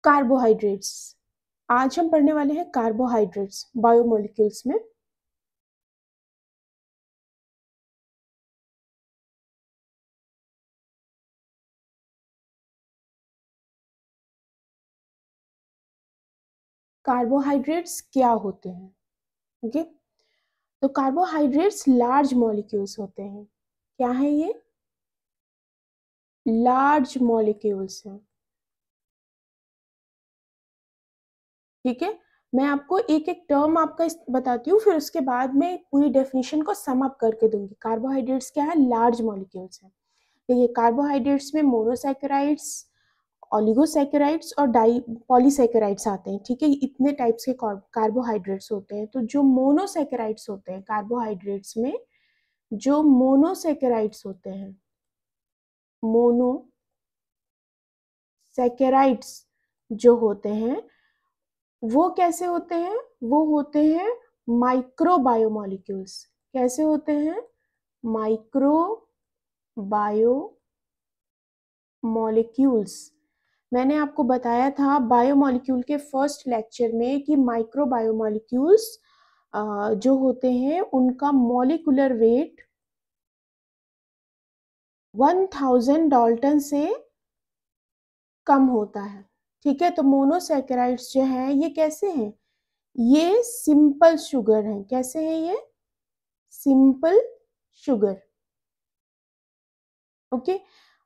Carbohydrates. आज हम पढ़ने वाले हैं कार्बोहाइड्रेट्स बायोमोलिक्यूल्स में। कार्बोहाइड्रेट्स क्या होते हैं? ओके, तो कार्बोहाइड्रेट्स लार्ज मॉलिक्यूल्स होते हैं। क्या है ये? लार्ज मॉलिक्यूल्स हैं। ठीक है, मैं आपको एक एक टर्म आपका बताती हूँ, फिर उसके बाद में पूरी डेफिनेशन को सम अप करके दूंगी। कार्बोहाइड्रेट्स क्या है? लार्ज मॉलिक्यूल्स है। देखिए, कार्बोहाइड्रेट्स में मोनोसैकेराइड्स, ऑलिगोसैकेराइड्स और डाई पॉलीसैकेराइड्स आते हैं। ठीक है, इतने टाइप्स के कार्बोहाइड्रेट्स होते हैं। तो जो मोनोसैकेराइड्स होते हैं कार्बोहाइड्रेट्स में, जो मोनोसैकेराइड्स होते हैं, मोनोसैकेराइड्स जो होते हैं वो कैसे होते हैं? वो होते हैं माइक्रो बायोमोलिक्यूल्स। कैसे होते हैं? Micro biomolecules. मैंने आपको बताया था बायोमोलिक्यूल के फर्स्ट लेक्चर में कि माइक्रो बायोमोलिक्यूल्स जो होते हैं उनका मॉलिक्यूलर वेट 1000 डाल्टन से कम होता है। ठीक है, तो मोनोसैकेराइड्स जो है ये कैसे हैं? ये सिंपल शुगर हैं। कैसे हैं ये? Simple sugar. ओके,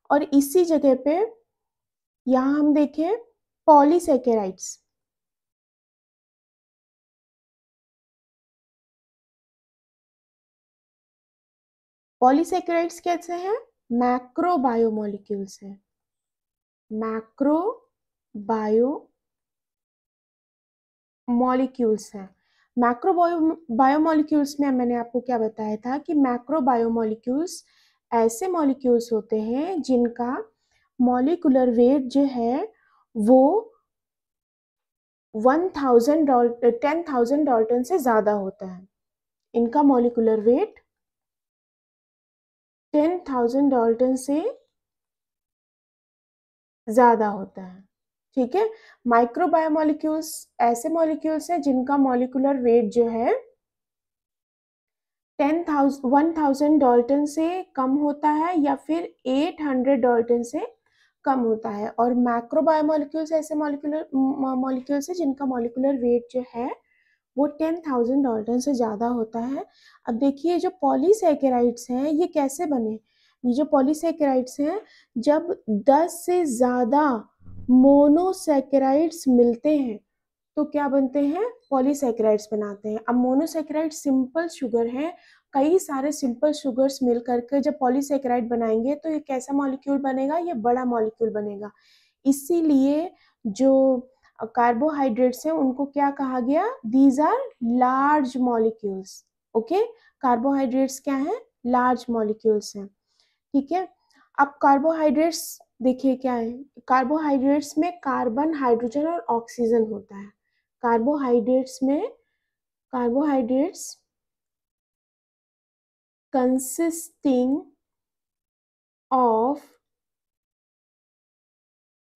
और इसी जगह पे यहां हम देखें पॉलीसैकेराइड्स। पॉलीसैकेराइड्स कैसे हैं? मैक्रो बायोमोलिक्यूल्स हैं। मैक्रो बायोमोलिक्यूल्स हैं। मैक्रो बायोमोलिक्यूल्स में मैंने आपको क्या बताया था कि मैक्रो बायोमोलिक्यूल्स ऐसे मॉलिक्यूल्स होते हैं जिनका मॉलिक्यूलर वेट जो है वो 10,000 डाल्टन से ज्यादा होता है। इनका मॉलिक्यूलर वेट 10,000 डाल्टन से ज्यादा होता है। ठीक है, माइक्रो बायोमोलिक्यूल्स ऐसे मॉलिक्यूल्स हैं जिनका मॉलिक्यूलर वेट जो है 10,000 डाल्टन से कम होता है या फिर 800 डाल्टन से कम होता है। और मैक्रो बायोमोलिक्यूल्स ऐसे मॉलिक्यूल्स है जिनका मॉलिक्यूलर वेट जो है वो 10,000 डाल्टन से ज़्यादा होता है। अब देखिए, जो पॉलीसैकेराइड्स हैं ये कैसे बने? ये जो पॉलीसैकेराइड्स हैं, जब 10 से ज़्यादा मोनोसैकेराइड्स मिलते हैं तो क्या बनते हैं? पॉलीसैकेराइड्स बनाते हैं। अब मोनोसैकेराइड सिंपल शुगर है, कई सारे सिंपल शुगर्स मिल करके जब पॉलीसैकेराइड बनाएंगे तो ये कैसा मॉलिक्यूल बनेगा? ये बड़ा मॉलिक्यूल बनेगा। इसीलिए जो कार्बोहाइड्रेट्स हैं उनको क्या कहा गया? These are large molecules. Okay, carbohydrates क्या है? लार्ज मॉलिक्यूल्स हैं। ठीक है, अब कार्बोहाइड्रेट्स देखिए क्या है। कार्बोहाइड्रेट्स में कार्बन, हाइड्रोजन और ऑक्सीजन होता है। Carbohydrates consisting of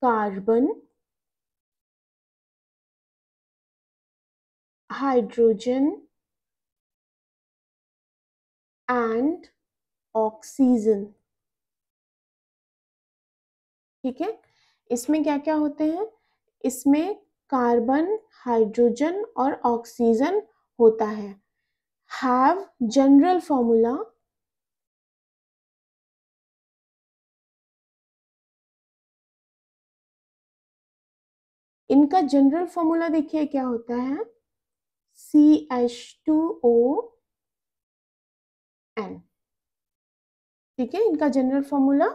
carbon, hydrogen and oxygen। ठीक है, इसमें क्या क्या होते हैं? इसमें कार्बन, हाइड्रोजन और ऑक्सीजन होता है। हैव जनरल फॉर्मूला, इनका जनरल फॉर्मूला देखिए क्या होता है? CH2ON। ठीक है, इनका जनरल फॉर्मूला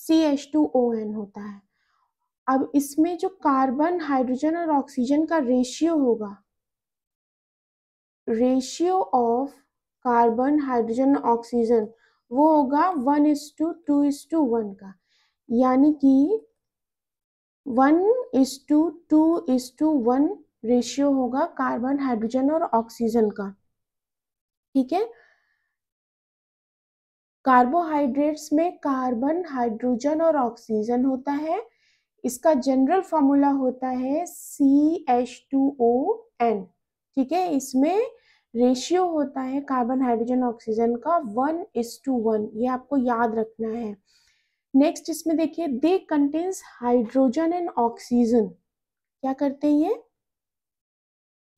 CH2ON होता है। अब इसमें जो कार्बन, हाइड्रोजन और ऑक्सीजन का रेशियो होगा, ratio of carbon, hydrogen, oxygen, वो होगा 1:2:1 का। यानी कि 1:2:1 रेशियो होगा कार्बन, हाइड्रोजन और ऑक्सीजन का। ठीक है, कार्बोहाइड्रेट्स में कार्बन, हाइड्रोजन और ऑक्सीजन होता है। इसका जनरल फॉर्मूला होता है CH2ON, ठीक है। इसमें रेशियो होता है कार्बन हाइड्रोजन ऑक्सीजन का 1:1, ये आपको याद रखना है। नेक्स्ट इसमें देखिए, they contains hydrogen and oxygen, क्या करते हैं ये,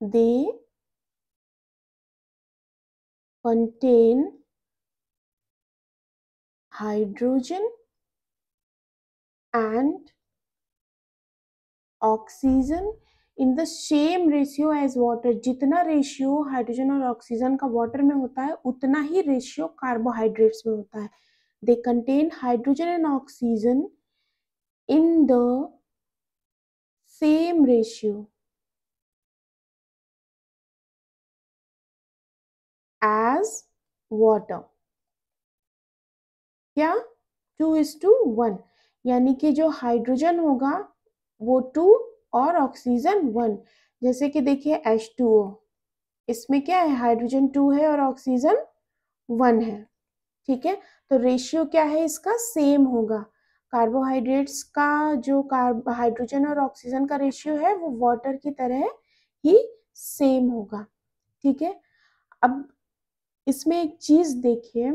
they contain hydrogen and oxygen in the same ratio as water. जितना रेशियो हाइड्रोजन और ऑक्सीजन का वाटर में होता है उतना ही रेशियो कार्बोहाइड्रेट्स में होता है। They contain hydrogen and oxygen in the same ratio as water, क्या 2:1, यानी कि जो हाइड्रोजन होगा वो 2 और ऑक्सीजन 1। जैसे कि देखिए H2O, इसमें क्या है, हाइड्रोजन 2 है और ऑक्सीजन 1 है, ठीक है। तो रेशियो क्या है इसका, सेम होगा। कार्बोहाइड्रेट्स का जो हाइड्रोजन और ऑक्सीजन का रेशियो है वो वाटर की तरह ही सेम होगा, ठीक है। अब इसमें एक चीज देखिए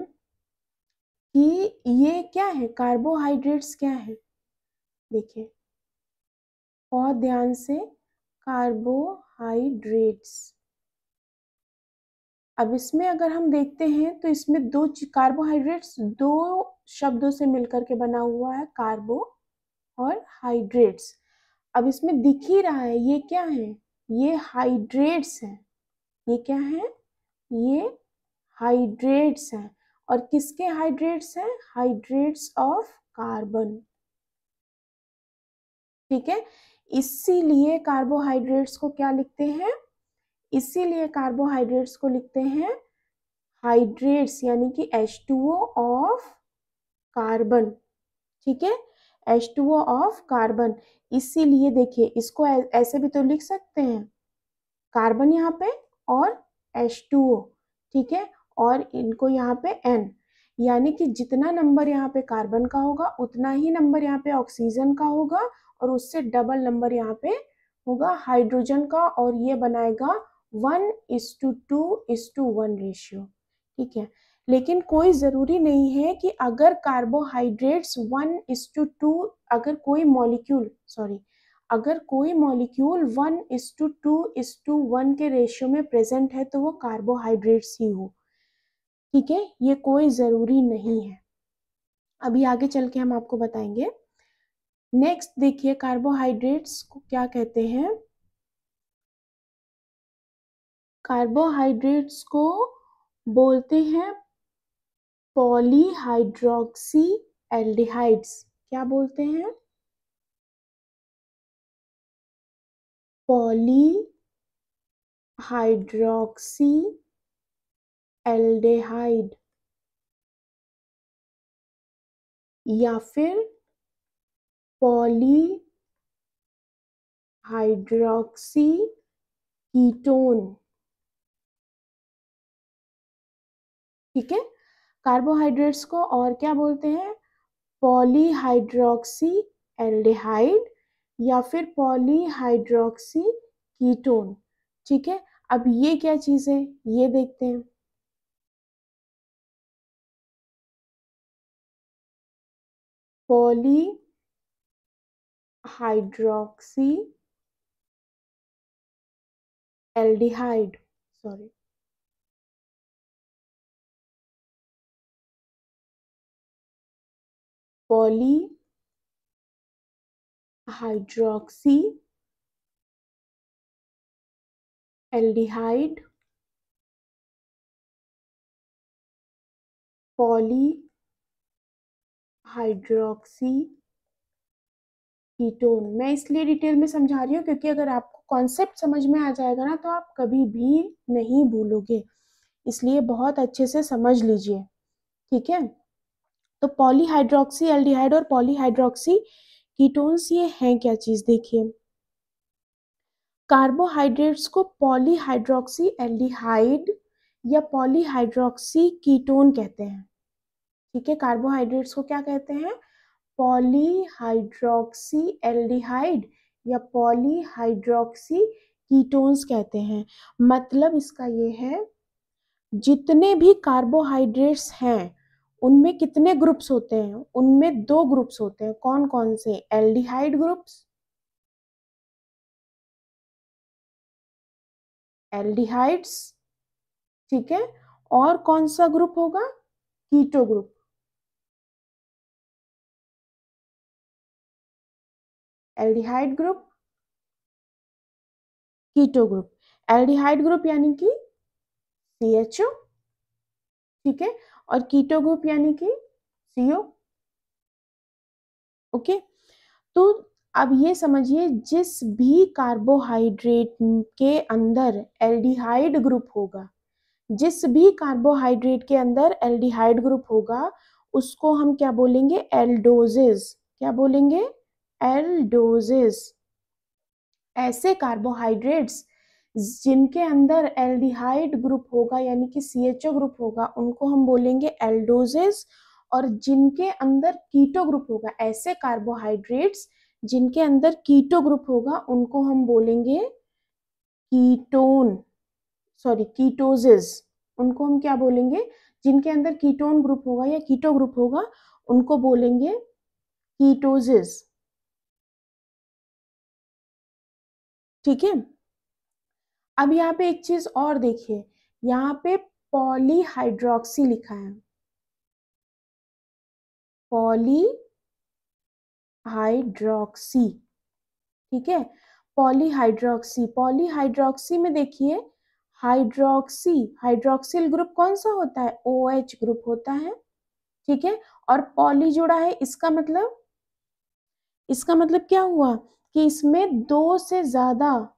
कि ये क्या है, कार्बोहाइड्रेट्स क्या है, देखिए बहुत ध्यान से, कार्बोहाइड्रेट्स। अब इसमें अगर हम देखते हैं तो इसमें कार्बोहाइड्रेट्स दो शब्दों से मिलकर के बना हुआ है, कार्बो और हाइड्रेट्स। अब इसमें दिख ही रहा है ये क्या है, ये हाइड्रेट्स है, ये क्या है, ये हाइड्रेट्स है। और किसके हाइड्रेट्स हैं, हाइड्रेट्स ऑफ कार्बन, ठीक है। इसीलिए कार्बोहाइड्रेट्स को क्या लिखते हैं, इसीलिए कार्बोहाइड्रेट्स को लिखते हैं हाइड्रेट्स, यानी कि H2O ऑफ कार्बन, ठीक है, H2O ऑफ कार्बन। इसीलिए देखिए इसको ऐसे भी तो लिख सकते हैं, कार्बन यहाँ पे और H2O, ठीक है, और इनको यहाँ पे N, यानी कि जितना नंबर यहाँ पे कार्बन का होगा उतना ही नंबर यहाँ पे ऑक्सीजन का होगा और उससे डबल नंबर यहाँ पे होगा हाइड्रोजन का, और ये बनाएगा 1:2:1 रेशियो, ठीक है। लेकिन कोई जरूरी नहीं है कि अगर कार्बोहाइड्रेट्स 1:2, अगर कोई मॉलिक्यूल 1:2:1 के रेशियो में प्रेजेंट है तो वो कार्बोहाइड्रेट्स ही हो, ठीक है, ये कोई जरूरी नहीं है। अभी आगे चल के हम आपको बताएंगे। नेक्स्ट देखिए, कार्बोहाइड्रेट्स को क्या कहते हैं, कार्बोहाइड्रेट्स को बोलते हैं पॉलीहाइड्रोक्सी एल्डिहाइड्स। क्या बोलते हैं, पॉलीहाइड्रोक्सी एल्डिहाइड या फिर पॉलीहाइड्रोक्सी कीटोन, ठीक है। कार्बोहाइड्रेट्स को और क्या बोलते हैं, पॉलीहाइड्रोक्सी एल्डिहाइड या फिर पॉलीहाइड्रोक्सी कीटोन, ठीक है। अब ये क्या चीज है ये देखते हैं, polyhydroxy aldehyde, sorry, polyhydroxy aldehyde, polyhydroxy ketone. मैं इसलिए डिटेल में समझा रही हूँ क्योंकि अगर आपको कॉन्सेप्ट समझ में आ जाएगा ना तो आप कभी भी नहीं भूलोगे, इसलिए बहुत अच्छे से समझ लीजिए, ठीक है। तो पॉलीहाइड्रोक्सी एल्डिहाइड और पॉलीहाइड्रोक्सी कीटोन्स ये हैं क्या चीज, देखिए कार्बोहाइड्रेट्स को पॉलीहाइड्रोक्सी एल्डिहाइड या पॉलीहाइड्रोक्सी कीटोन कहते हैं, ठीक है। कार्बोहाइड्रेट्स को क्या कहते हैं, पॉलीहाइड्रोक्सी एल्डिहाइड या पॉलीहाइड्रोक्सी कीटोन्स कहते हैं। मतलब इसका ये है, जितने भी कार्बोहाइड्रेट्स हैं उनमें कितने ग्रुप्स होते हैं? उनमें 2 ग्रुप्स होते हैं। कौन कौन से? एल्डिहाइड ग्रुप्स, एल्डिहाइड्स, ठीक है। और कौन सा ग्रुप होगा? Keto group. Aldehyde group, keto group. Aldehyde group यानी कि CHO, ठीक है, और कीटो ग्रुप यानी कि CO। ओके, तो अब ये समझिए, जिस भी कार्बोहाइड्रेट के अंदर एल्डिहाइड ग्रुप होगा, जिस भी कार्बोहाइड्रेट के अंदर एल्डिहाइड ग्रुप होगा, उसको हम क्या बोलेंगे? एल्डोजेस। क्या बोलेंगे? एल्डोजेस। ऐसे कार्बोहाइड्रेट्स जिनके अंदर एल्डिहाइड ग्रुप होगा यानी कि CHO ग्रुप होगा, उनको हम बोलेंगे एल्डोजेस। और जिनके अंदर कीटो ग्रुप होगा, ऐसे कार्बोहाइड्रेट्स जिनके अंदर कीटो ग्रुप होगा, उनको हम बोलेंगे कीटोन, सॉरी कीटोजेस। उनको हम क्या बोलेंगे? जिनके अंदर कीटोन ग्रुप होगा या कीटो ग्रुप होगा, उनको बोलेंगे कीटोजेस, ठीक है। अब यहाँ पे एक चीज और देखिए, यहाँ पे पॉलीहाइड्रोक्सी लिखा है, पॉलीहाइड्रोक्सी, ठीक है। पॉलीहाइड्रोक्सी, पॉलीहाइड्रोक्सी में देखिए, हाइड्रोक्सी, हाइड्रोक्सिल ग्रुप कौन सा होता है? OH ग्रुप होता है, ठीक है। और पॉली जुड़ा है, इसका मतलब क्या हुआ कि इसमें दो से ज्यादा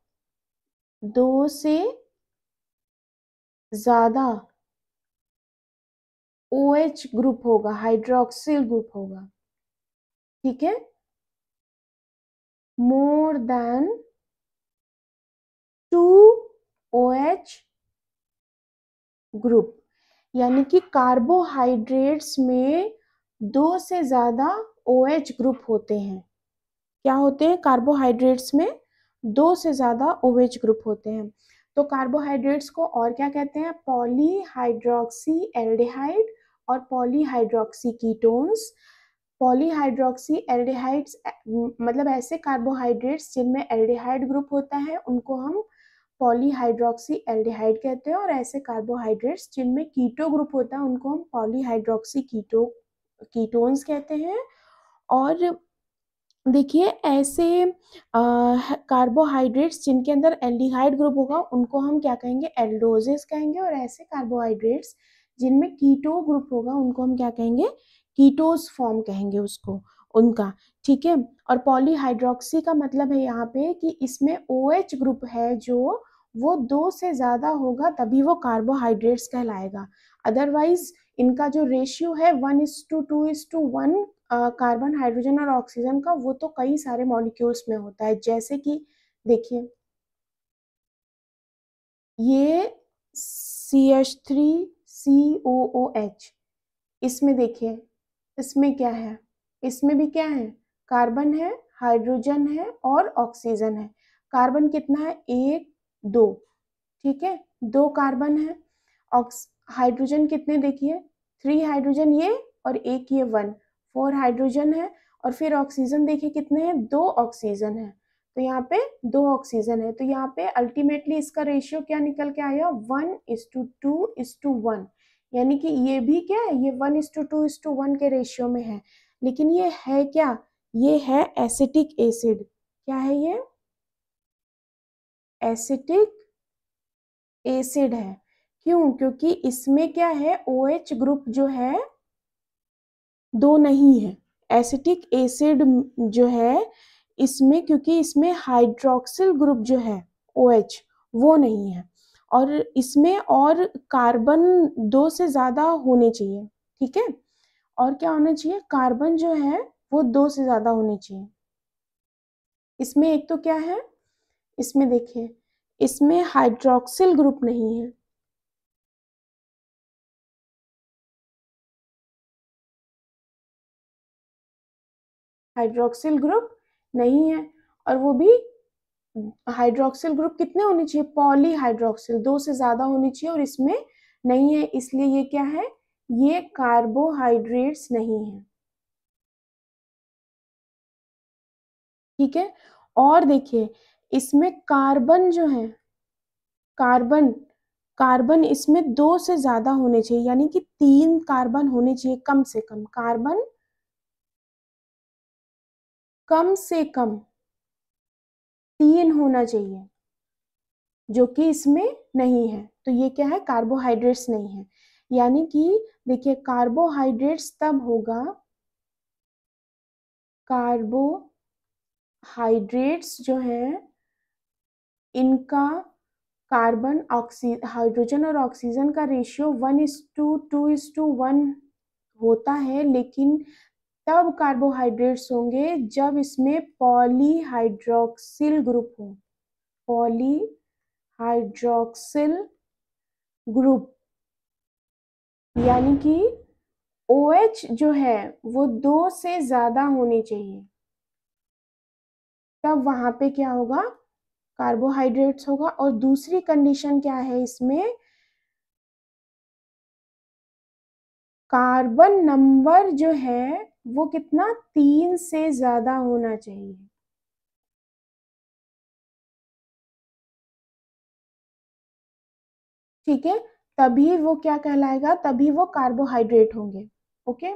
OH ग्रुप होगा, हाइड्रोक्सिल ग्रुप होगा, ठीक है। मोर देन 2 OH ग्रुप, यानी कि कार्बोहाइड्रेट्स में 2 से ज्यादा OH ग्रुप होते हैं। क्या होते हैं? कार्बोहाइड्रेट्स में 2 से ज्यादा OH ग्रुप होते हैं। तो कार्बोहाइड्रेट्स को और क्या कहते हैं? पॉलीहाइड्रोक्सी एल्डिहाइड और पॉलीहाइड्रोक्सी कीटोन्स। पॉलीहाइड्रोक्सी एल्डिहाइड्स मतलब ऐसे कार्बोहाइड्रेट्स जिनमें एल्डिहाइड ग्रुप होता है, उनको हम पॉलीहाइड्रोक्सी एल्डिहाइड कहते हैं। और ऐसे कार्बोहाइड्रेट्स जिनमें कीटो ग्रुप होता है, उनको हम पॉलीहाइड्रोक्सी कीटोन्स कहते हैं। और देखिए, ऐसे कार्बोहाइड्रेट्स जिनके अंदर एल्डिहाइड ग्रुप होगा, उनको हम क्या कहेंगे? एल्डोजेस कहेंगे। और ऐसे कार्बोहाइड्रेट्स जिनमें कीटो ग्रुप होगा, उनको हम क्या कहेंगे? कीटोस फॉर्म कहेंगे उसको, उनका, ठीक है। और पॉलीहाइड्रोक्सी का मतलब है यहाँ पे कि इसमें OH ग्रुप है जो वो 2 से ज्यादा होगा, तभी वो कार्बोहाइड्रेट्स कहलाएगा। अदरवाइज इनका जो रेशियो है 1:2:1 कार्बन, हाइड्रोजन और ऑक्सीजन का, वो तो कई सारे मॉलिक्यूल्स में होता है। जैसे कि देखिए, ये CH3COOH, इसमें देखिए, इसमें क्या है? इसमें भी क्या है? कार्बन है, हाइड्रोजन है और ऑक्सीजन है। कार्बन कितना है? 1 2, ठीक है, 2 कार्बन है। हाइड्रोजन कितने? देखिए, 3 हाइड्रोजन ये और 1 ये 1, 4 हाइड्रोजन है। और फिर ऑक्सीजन देखिए कितने हैं? 2 ऑक्सीजन है। तो यहाँ पे 2 ऑक्सीजन है। तो यहाँ पे अल्टीमेटली इसका रेशियो क्या निकल के आया? 1:2:1, यानी कि ये भी क्या है? ये 1:2:1 के रेशियो में है। लेकिन ये है क्या? ये है एसिटिक एसिड। क्या है ये? एसिटिक एसिड है। क्यों? क्योंकि इसमें क्या है? OH ग्रुप जो है 2 नहीं है। एसिटिक एसिड जो है इसमें, क्योंकि इसमें हाइड्रोक्सिल ग्रुप जो है OH, वो नहीं है। और इसमें और कार्बन 2 से ज्यादा होने चाहिए, ठीक है। और क्या होना चाहिए? कार्बन जो है वो 2 से ज्यादा होने चाहिए। इसमें एक तो क्या है? इसमें देखिए, इसमें हाइड्रोक्सिल ग्रुप नहीं है। हाइड्रोक्सिल ग्रुप नहीं है, और वो भी हाइड्रोक्सिल ग्रुप कितने होने चाहिए, पॉली हाइड्रोक्सिल, 2 से ज्यादा होनी चाहिए, और इसमें नहीं है, इसलिए ये क्या है, ये कार्बोहाइड्रेट्स नहीं है। ठीक है, और देखिए इसमें कार्बन जो है, कार्बन कार्बन इसमें 2 से ज्यादा होने चाहिए, यानी कि 3 कार्बन होने चाहिए कम से कम, कार्बन कम से कम 3 होना चाहिए, जो कि इसमें नहीं है। तो ये क्या है, कार्बोहाइड्रेट्स नहीं है। यानी कि देखिए कार्बोहाइड्रेट्स तब होगा, कार्बोहाइड्रेट्स जो है इनका कार्बन हाइड्रोजन और ऑक्सीजन का रेशियो 1:2:1 होता है, लेकिन तब कार्बोहाइड्रेट्स होंगे जब इसमें पॉलीहाइड्रोक्सिल ग्रुप हो, पॉलीहाइड्रोक्सिल ग्रुप, यानी कि OH जो है वो 2 से ज्यादा होनी चाहिए, तब वहां पे क्या होगा, कार्बोहाइड्रेट्स होगा। और दूसरी कंडीशन क्या है इसमें, कार्बन नंबर जो है वो कितना, 3 से ज्यादा होना चाहिए। ठीक है, तभी वो क्या कहलाएगा, तभी वो कार्बोहाइड्रेट होंगे। ओके,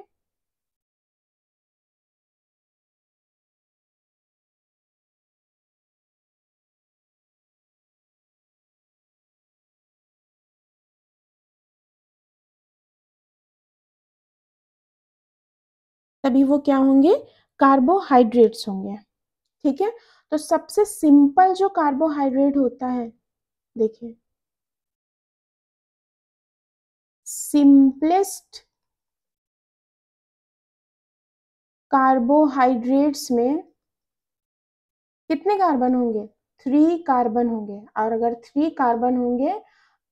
तभी वो क्या होंगे, कार्बोहाइड्रेट्स होंगे। ठीक है, तो सबसे सिंपल जो कार्बोहाइड्रेट होता है, देखिए सिंपलेस्ट कार्बोहाइड्रेट्स में कितने कार्बन होंगे, 3 कार्बन होंगे, और अगर 3 कार्बन होंगे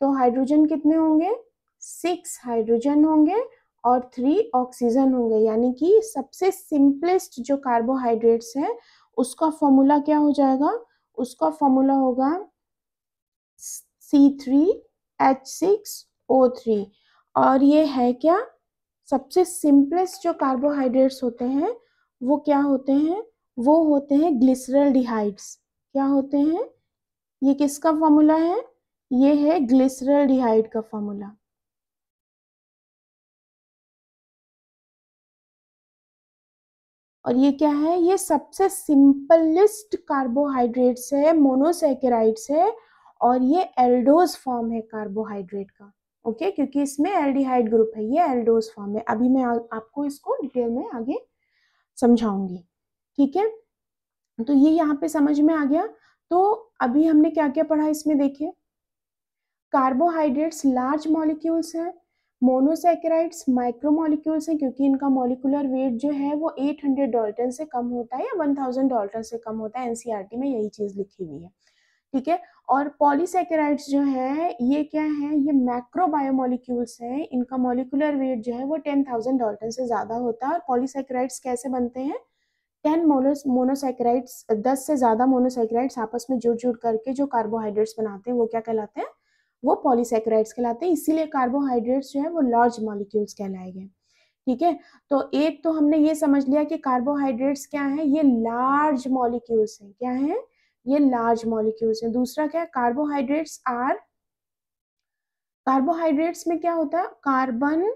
तो हाइड्रोजन कितने होंगे, 6 हाइड्रोजन होंगे और 3 ऑक्सीजन होंगे। यानी कि सबसे सिंपलेस्ट जो कार्बोहाइड्रेट्स है उसका फॉर्मूला क्या हो जाएगा, उसका फॉर्मूला होगा C3H6O3। और ये है क्या, सबसे सिंपलेस्ट जो कार्बोहाइड्रेट्स होते हैं वो क्या होते हैं, वो होते हैं ग्लिसरॉल्डिहाइड्स। क्या होते हैं, ये किसका फॉर्मूला है, ये है ग्लिसरॉल्डिहाइड का फॉर्मूला। और ये क्या है, ये सबसे सिंपलेस्ट कार्बोहाइड्रेट्स है, मोनोसैकेराइड्स है, और ये एल्डोज फॉर्म है कार्बोहाइड्रेट का। ओके, क्योंकि इसमें एल्डिहाइड ग्रुप है, ये एल्डोज फॉर्म है। अभी मैं आपको इसको डिटेल में आगे समझाऊंगी। ठीक है, तो ये यहाँ पे समझ में आ गया। तो अभी हमने क्या क्या पढ़ा इसमें, देखिए कार्बोहाइड्रेट्स लार्ज मॉलिक्यूल्स हैं, मोनोसैकेराइड्स माइक्रो मॉलिक्यूल्स हैं, क्योंकि इनका मॉलिक्यूलर वेट जो है वो 800 डाल्टन से कम होता है या 1000 डाल्टन से कम होता है, एनसीईआरटी में यही चीज लिखी हुई है। ठीक है, और पॉलीसैकेराइड्स जो है ये क्या है, ये मैक्रो बायोमोलिक्यूल्स हैं, इनका मॉलिक्यूलर वेट जो है वो 10,000 डाल्टन से ज्यादा होता है। और पॉलीसैकेराइड्स कैसे बनते हैं, 10 मोनोसैकेराइड्स, 10 से ज्यादा मोनोसैकेराइड्स आपस में जुड़ जुड़ करके जो कार्बोहाइड्रेट्स बनाते हैं वो क्या कहलाते हैं, वो पॉलीसैकेराइड्स कहलाते हैं। इसीलिए कार्बोहाइड्रेट्स जो है वो लार्ज मॉलिक्यूल्स कहलाए गए। ठीक है, तो एक तो हमने ये समझ लिया कि कार्बोहाइड्रेट्स क्या है, ये लार्ज मॉलिक्यूल्स हैं। क्या है, ये लार्ज मॉलिक्यूल्स हैं। दूसरा क्या है, कार्बोहाइड्रेट्स में क्या होता है, कार्बन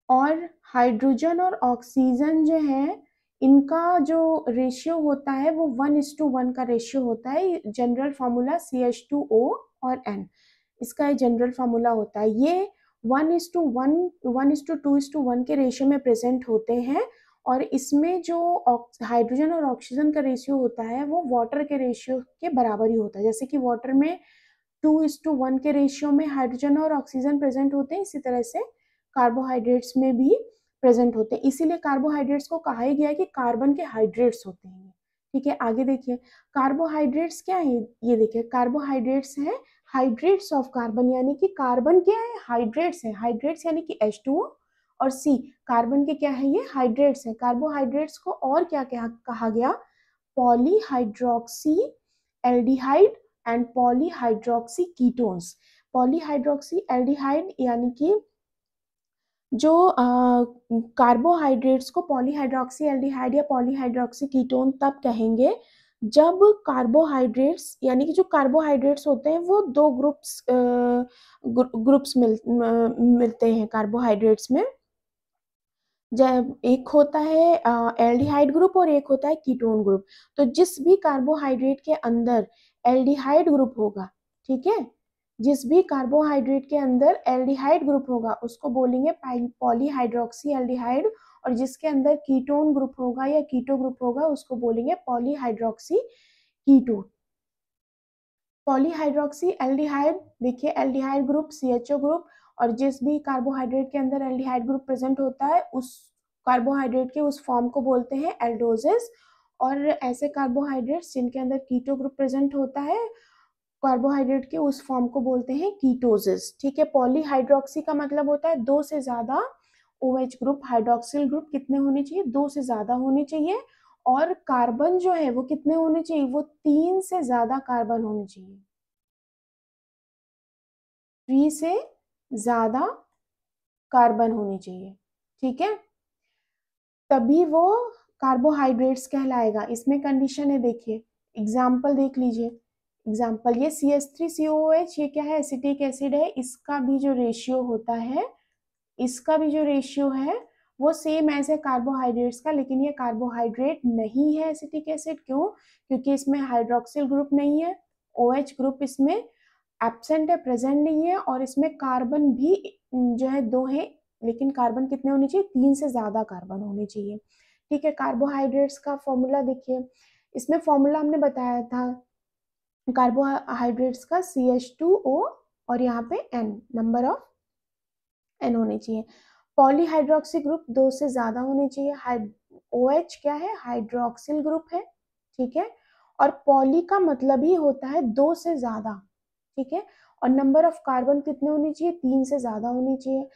और हाइड्रोजन और ऑक्सीजन जो है इनका जो रेशियो होता है वो 1:1 का रेशियो होता है। जनरल फार्मूला CH2O और N, इसका जनरल फार्मूला होता है। ये 1:1 1:2:1 के रेशियो में प्रेजेंट होते हैं। और इसमें जो हाइड्रोजन और ऑक्सीजन का रेशियो होता है वो वाटर के रेशियो के बराबर ही होता है। जैसे कि वाटर में 2:1 के रेशियो में हाइड्रोजन और ऑक्सीजन प्रेजेंट होते हैं, इसी तरह से कार्बोहाइड्रेट्स में भी प्रेजेंट होते हैं। इसीलिए कार्बोहाइड्रेट्स को कहा ही गया है कि कार्बन के हाइड्रेट्स होते हैं। ठीक है, आगे देखिए कार्बोहाइड्रेट्स क्या है, ये देखिए कार्बोहाइड्रेट्स है हाइड्रेट्स ऑफ कार्बन, यानी कि कार्बन क्या है, हाइड्रेट्स है। हाइड्रेट्स यानी कि H2O और सी कार्बन के क्या है, ये हाइड्रेट्स है। कार्बोहाइड्रेट्स को और क्या क्या कहा गया, polyhydroxy aldehyde and polyhydroxy ketones. Polyhydroxy aldehyde यानी कि जो कार्बोहाइड्रेट्स को पॉलीहाइड्रोक्सी एल्डिहाइड या पॉलीहाइड्रोक्सी कीटोन तब कहेंगे जब कार्बोहाइड्रेट्स यानी कि जो कार्बोहाइड्रेट्स होते हैं वो दो ग्रुप्स मिलते हैं कार्बोहाइड्रेट्स में। जब एक होता है एल्डिहाइड ग्रुप और एक होता है कीटोन ग्रुप। तो जिस भी कार्बोहाइड्रेट के अंदर एल्डिहाइड ग्रुप होगा, ठीक है, जिस भी कार्बोहाइड्रेट के अंदर एल्डिहाइड ग्रुप होगा उसको बोलेंगे पॉलीहाइड्रोक्सी एल्डिहाइड, और जिसके अंदर कीटोन ग्रुप होगा या कीटो ग्रुप होगा उसको बोलेंगे पॉलीहाइड्रोक्सी कीटोन। पॉलीहाइड्रोक्सी एल्डिहाइड, देखिए एल्डिहाइड ग्रुप CHO ग्रुप, और जिस भी कार्बोहाइड्रेट के अंदर एल्डिहाइड ग्रुप प्रेजेंट होता है उस कार्बोहाइड्रेट के उस फॉर्म को बोलते हैं एल्डोजेस। और ऐसे कार्बोहाइड्रेट्स जिनके अंदर कीटो ग्रुप प्रेजेंट होता है कार्बोहाइड्रेट के उस फॉर्म को बोलते हैं कीटोजेस। ठीक है, पॉलीहाइड्रोक्सी का मतलब होता है दो से ज्यादा OH ग्रुप, हाइड्रोक्सिल ग्रुप कितने होने चाहिए, दो से ज्यादा होने चाहिए, और कार्बन जो है वो कितने होने चाहिए, वो 3 से ज्यादा कार्बन होने चाहिए, 3 से ज्यादा कार्बन होने चाहिए। ठीक है, तभी वो कार्बोहाइड्रेट्स कहलाएगा। इसमें कंडीशन है, देखिए एग्जाम्पल देख लीजिए। एग्जाम्पल ये CH3COOH, ये क्या है, एसिटिक एसिड है, इसका भी जो रेशियो होता है, इसका भी जो रेशियो है वो सेम एज है कार्बोहाइड्रेट्स का, लेकिन ये कार्बोहाइड्रेट नहीं है एसिटिक एसिड। क्यों, क्योंकि इसमें हाइड्रोक्सिल ग्रुप नहीं है, OH ग्रुप इसमें एब्सेंट है, प्रेजेंट नहीं है, और इसमें कार्बन भी जो है दो है, लेकिन कार्बन कितने होने चाहिए, 3 से ज्यादा कार्बन होने चाहिए। ठीक है, कार्बोहाइड्रेट्स का फॉर्मूला देखिए, इसमें फॉर्मूला हमने बताया था कार्बोहाइड्रेट्स का CH2O, और यहाँ पे N, नंबर ऑफ N होने चाहिए। पॉलीहाइड्रोक्सी ग्रुप दो से ज्यादा होने चाहिए। OH क्या है, हाइड्रोक्सिल ग्रुप है, ठीक है, और पॉली का मतलब ही होता है दो से ज्यादा, ठीक है, और नंबर ऑफ कार्बन कितने होने चाहिए, 3 से ज्यादा होने चाहिए।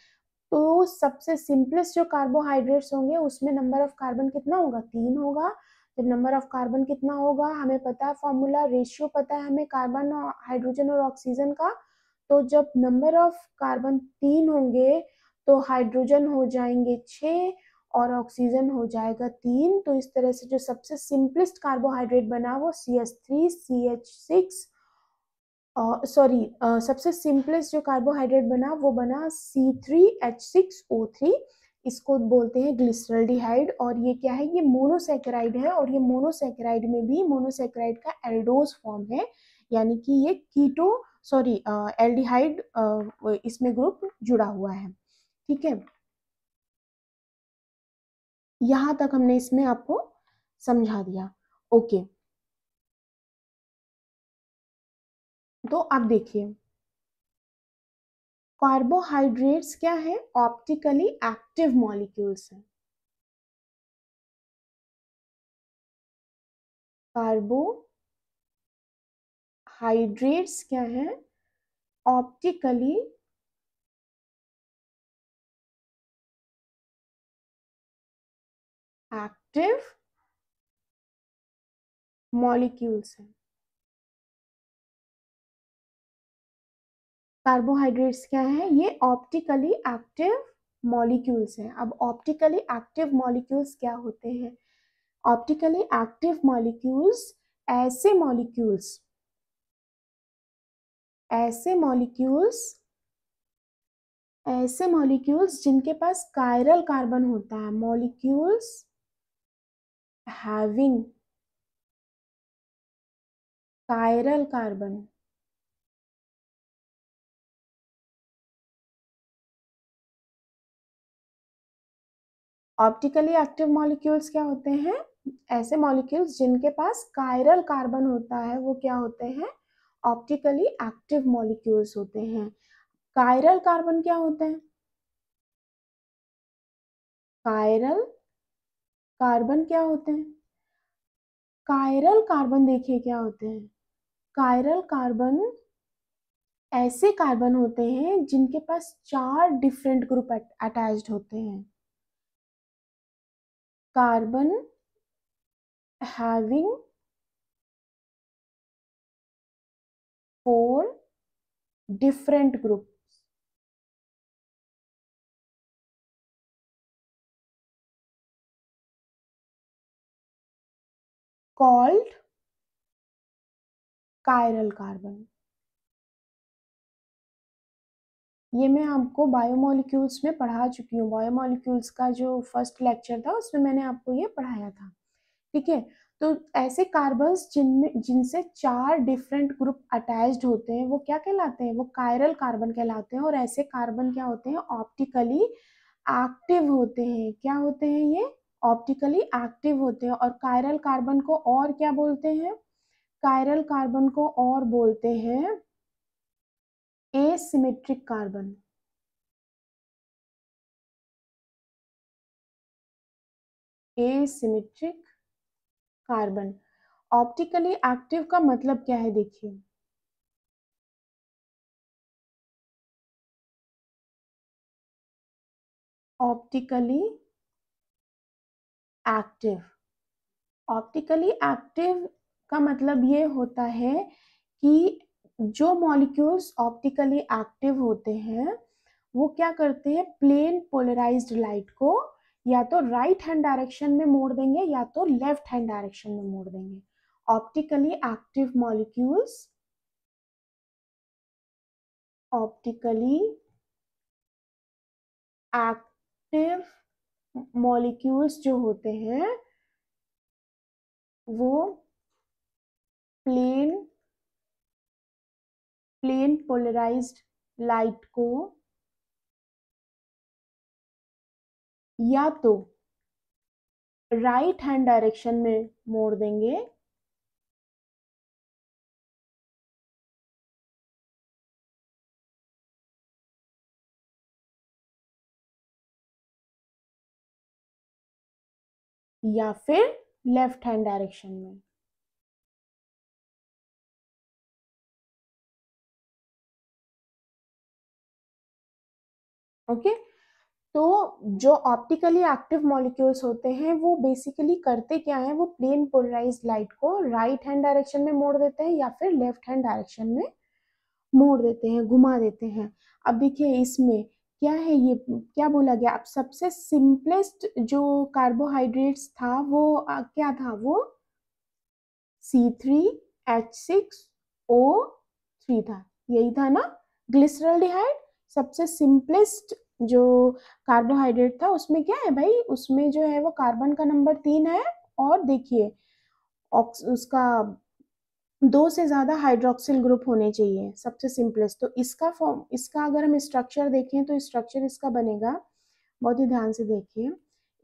तो सबसे सिंपलेस्ट जो कार्बोहाइड्रेट्स होंगे उसमें नंबर ऑफ कार्बन कितना होगा, 3 होगा। जब नंबर ऑफ कार्बन कितना होगा, हमें पता है फॉर्मूला, रेशियो पता है हमें कार्बन और हाइड्रोजन और ऑक्सीजन का। तो जब नंबर ऑफ कार्बन 3 होंगे तो हाइड्रोजन हो जाएंगे 6 और ऑक्सीजन हो जाएगा 3। तो इस तरह से जो सबसे सिंपलेस्ट कार्बोहाइड्रेट बना वो CH3CH6, सॉरी सबसे सिंपलेस्ट जो कार्बोहाइड्रेट बना वो बना C3H6O3। इसको बोलते हैं ग्लिसरॉल्डिहाइड, और ये क्या है, ये मोनोसैकेराइड है, और ये मोनोसैकेराइड में भी मोनोसैकेराइड का एल्डोज फॉर्म है, यानी कि ये कीटो सॉरी एल्डिहाइड इसमें ग्रुप जुड़ा हुआ है। ठीक है, यहां तक हमने इसमें आपको समझा दिया। ओके, तो अब देखिए कार्बोहाइड्रेट्स क्या है, ऑप्टिकली एक्टिव मॉलिक्यूल्स हैं। कार्बोहाइड्रेट्स क्या है, ऑप्टिकली एक्टिव मॉलिक्यूल्स हैं। कार्बोहाइड्रेट्स क्या है, ये ऑप्टिकली एक्टिव मॉलिक्यूल्स हैं। अब ऑप्टिकली एक्टिव मॉलिक्यूल्स क्या होते हैं, ऑप्टिकली एक्टिव मॉलिक्यूल्स ऐसे मॉलिक्यूल्स ऐसे मॉलिक्यूल्स ऐसे मॉलिक्यूल्स जिनके पास कायरल कार्बन होता है, molecules having chiral carbon. Optically active molecules क्या होते हैं, ऐसे मॉलिक्यूल्स जिनके पास कायरल कार्बन होता है वो क्या होते हैं, ऑप्टिकली एक्टिव मॉलिक्यूल्स होते हैं। कायरल कार्बन क्या होते हैं, कायरल कार्बन क्या होते हैं, कायरल कार्बन देखिए क्या होते हैं, कायरल कार्बन ऐसे कार्बन होते हैं जिनके पास 4 डिफरेंट ग्रुप अटैच्ड होते हैं। Carbon having 4 different group called chiral carbon. ये मैं आपको बायोमोलिक्यूल्स में पढ़ा चुकी हूँ। बायोमोलिक्यूल्स का जो फर्स्ट लेक्चर था उसमें मैंने आपको ये पढ़ाया था। ठीक है, तो ऐसे कार्बन्स जिनमें जिनसे 4 डिफरेंट ग्रुप अटैच्ड होते हैं वो क्या कहलाते हैं? वो कायरल कार्बन कहलाते हैं। और ऐसे कार्बन क्या होते हैं? ऑप्टिकली एक्टिव होते हैं। क्या होते हैं ये? ऑप्टिकली एक्टिव होते हैं। और कायरल कार्बन को और क्या बोलते हैं? कायरल कार्बन को और बोलते हैं asymmetric carbon. Asymmetric carbon. Optically active का मतलब क्या है? देखिए, ऑप्टिकली एक्टिव, ऑप्टिकली एक्टिव का मतलब ये होता है कि जो मॉलिक्यूल्स ऑप्टिकली एक्टिव होते हैं वो क्या करते हैं? प्लेन पोलराइज्ड लाइट को या तो राइट हैंड डायरेक्शन में मोड़ देंगे या तो लेफ्ट हैंड डायरेक्शन में मोड़ देंगे। Optically active molecules, optically active molecules जो होते हैं वो प्लेन प्लेन पोलराइज्ड लाइट को या तो राइट हैंड डायरेक्शन में मोड़ देंगे या फिर लेफ्ट हैंड डायरेक्शन में। ओके, तो जो ऑप्टिकली एक्टिव मॉलिक्यूल्स होते हैं वो बेसिकली करते क्या है? वो प्लेन पोलराइज्ड लाइट को राइट हैंड डायरेक्शन में मोड़ देते हैं या फिर लेफ्ट हैंड डायरेक्शन में मोड़ देते हैं, घुमा देते हैं। अब देखिए इसमें क्या है, ये क्या बोला गया? अब सबसे सिंपलेस्ट जो कार्बोहाइड्रेट्स था वो क्या था? वो C3H6O3 था। यही था ना? ग्लिसरॉल्डिहाइड सबसे सिंपलेस्ट जो कार्बोहाइड्रेट था। उसमें क्या है भाई? उसमें जो है वो कार्बन का नंबर 3 है। और देखिए उसका 2 से ज्यादा हाइड्रोक्सिल ग्रुप होने चाहिए, सबसे सिंपलेस्ट। तो इसका फॉर्म, इसका अगर हम स्ट्रक्चर देखें तो स्ट्रक्चर इसका बनेगा, बहुत ही ध्यान से देखिए।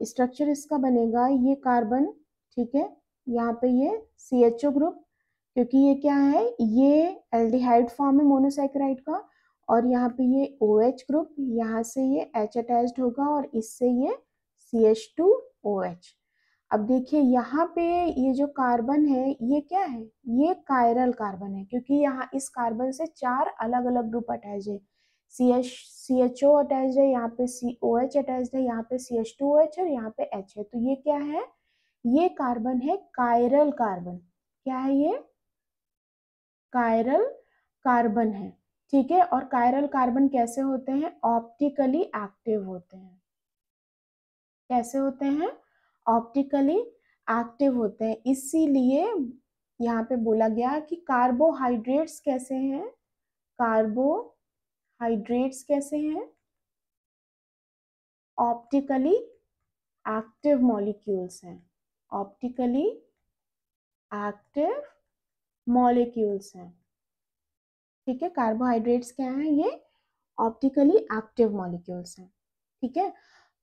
स्ट्रक्चर इसका बनेगा, ये कार्बन, ठीक है, यहाँ पे ये CHO ग्रुप, क्योंकि ये क्या है? ये एल्डिहाइड फॉर्म है मोनोसैकेराइड का। और यहाँ पे ये OH ग्रुप, यहाँ से ये H अटैच्ड होगा और इससे ये CH2OH। अब देखिए यहाँ पे ये जो कार्बन है ये क्या है? ये कायरल कार्बन है, क्योंकि यहाँ इस कार्बन से 4 अलग अलग ग्रुप अटैच है। CHO अटैच्ड है, यहाँ पे COH अटैच्ड है, यहाँ पे CH2OH और यहाँ पे H है। तो ये क्या है? ये कार्बन है कायरल कार्बन। क्या है ये? कायरल कार्बन है। ठीक है, और कायरल कार्बन कैसे होते हैं? ऑप्टिकली एक्टिव होते हैं। कैसे होते हैं? ऑप्टिकली एक्टिव होते हैं। इसीलिए यहाँ पे बोला गया कि कार्बोहाइड्रेट्स कैसे हैं? कार्बोहाइड्रेट्स कैसे हैं? ऑप्टिकली एक्टिव मॉलिक्यूल्स हैं। ऑप्टिकली एक्टिव मॉलिक्यूल्स हैं। ठीक है, कार्बोहाइड्रेट्स क्या हैं? ये ऑप्टिकली एक्टिव मॉलिक्यूल्स हैं। ठीक है,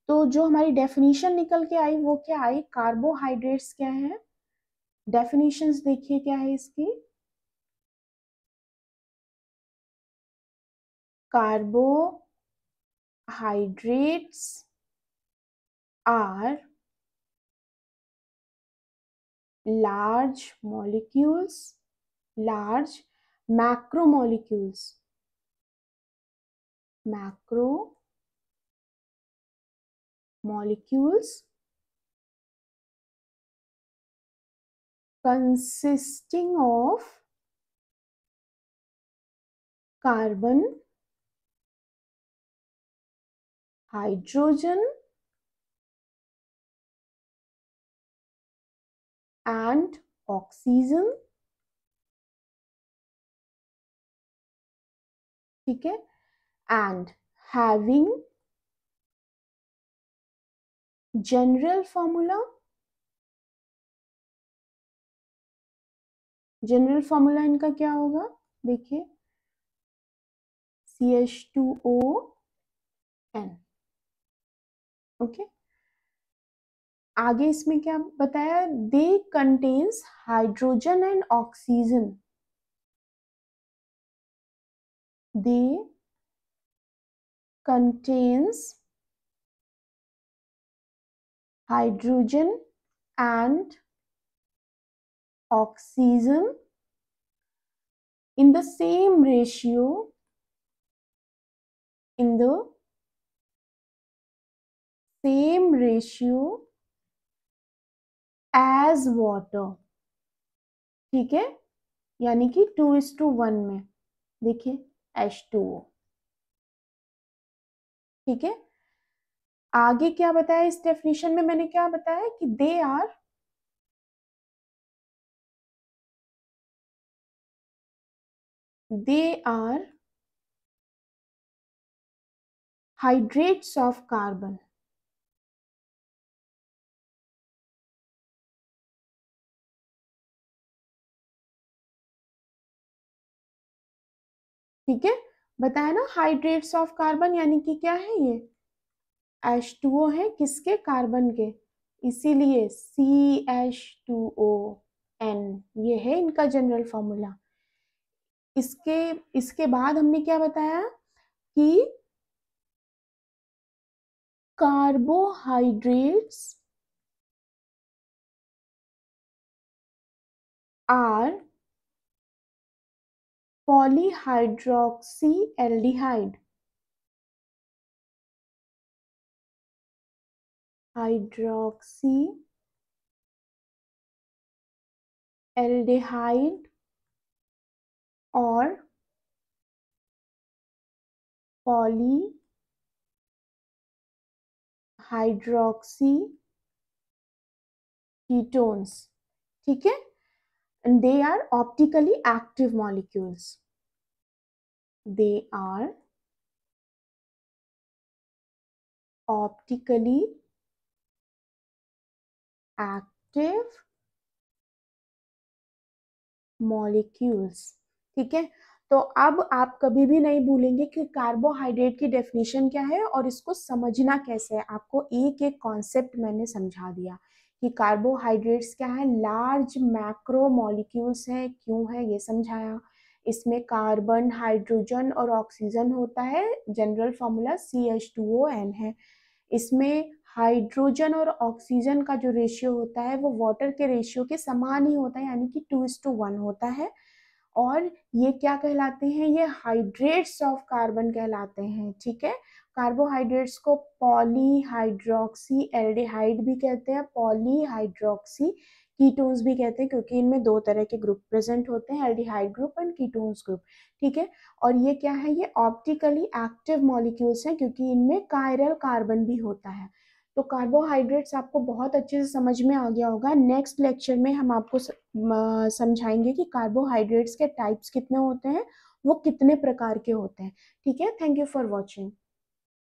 तो जो हमारी डेफिनेशन निकल के आई वो क्या आई? कार्बोहाइड्रेट्स क्या है? डेफिनेशंस देखिए क्या है इसकी। Carbohydrates are large molecules, large macromolecules macro molecules consisting of carbon, hydrogen and oxygen, ठीक है, and having general formula, general formula इनका क्या होगा, देखिए CH2ON, ओके। आगे इसमें क्या बताया, they contains hydrogen and oxygen, they contains hydrogen and oxygen in the same ratio, in the same ratio as water, ठीक है, यानी कि 2:1 में, देखिए H2O, ठीक है। आगे क्या बताया इस डेफिनेशन में, मैंने क्या बताया कि they are hydrates of carbon, ठीक है, बताया ना, हाइड्रेट्स ऑफ कार्बन यानी कि क्या है, ये H2O है, किसके, कार्बन के, इसीलिए CH2ON, ये है इनका जनरल फॉर्मूला। इसके बाद हमने क्या बताया कि carbohydrates are polyhydroxy aldehyde, hydroxy aldehyde और पॉलीहाइड्रोक्सी कीटोन्स, ठीक है, and they are optically active molecules, they are optically active molecules, ठीक है। तो अब आप कभी भी नहीं भूलेंगे कि कार्बोहाइड्रेट की डेफिनेशन क्या है और इसको समझना कैसे है, आपको एक एक कॉन्सेप्ट मैंने समझा दिया कि कार्बोहाइड्रेट्स क्या है, लार्ज मैक्रो मॉलिक्यूल्स है, क्यों है ये समझाया, इसमें कार्बन, हाइड्रोजन और ऑक्सीजन होता है, जनरल फॉर्मूला CH2ON है, इसमें हाइड्रोजन और ऑक्सीजन का जो रेशियो होता है वो वाटर के रेशियो के समान ही होता है, यानी कि 2:1 होता है, और ये क्या कहलाते हैं, ये हाइड्रेट्स ऑफ कार्बन कहलाते हैं, ठीक है। कार्बोहाइड्रेट्स को पॉलीहाइड्रोक्सी एल्डिहाइड भी कहते हैं, पॉलीहाइड्रोक्सी कीटोन्स भी कहते हैं, क्योंकि इनमें दो तरह के ग्रुप प्रेजेंट होते हैं, aldehyde group and ketones group, ठीक है। और ये क्या है, ये ऑप्टिकली एक्टिव मॉलिक्यूल्स हैं, क्योंकि इनमें कायरल कार्बन भी होता है। तो कार्बोहाइड्रेट्स आपको बहुत अच्छे से समझ में आ गया होगा। नेक्स्ट लेक्चर में हम आपको समझाएंगे कि कार्बोहाइड्रेट्स के टाइप्स कितने होते हैं, वो कितने प्रकार के होते हैं, ठीक है। Thank you for watching.